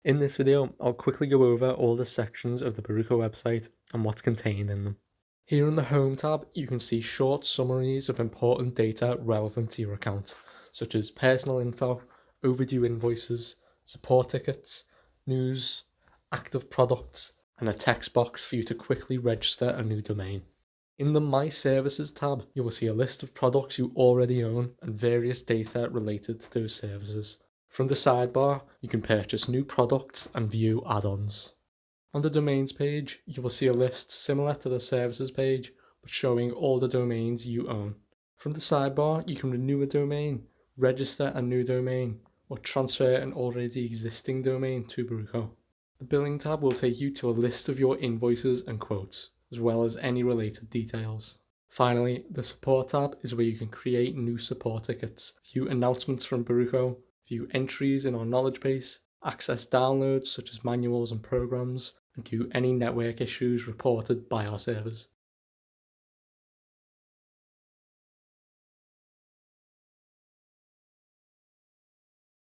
In this video, I'll quickly go over all the sections of the Barruko website and what's contained in them. Here in the Home tab, you can see short summaries of important data relevant to your account, such as personal info, overdue invoices, support tickets, news, active products, and a text box for you to quickly register a new domain. In the My Services tab, you will see a list of products you already own and various data related to those services. From the sidebar, you can purchase new products and view add-ons. On the domains page, you will see a list similar to the services page, but showing all the domains you own. From the sidebar, you can renew a domain, register a new domain, or transfer an already existing domain to Barruko. The billing tab will take you to a list of your invoices and quotes, as well as any related details. Finally, the support tab is where you can create new support tickets, view announcements from Barruko, view entries in our knowledge base, access downloads such as manuals and programs, and view any network issues reported by our servers.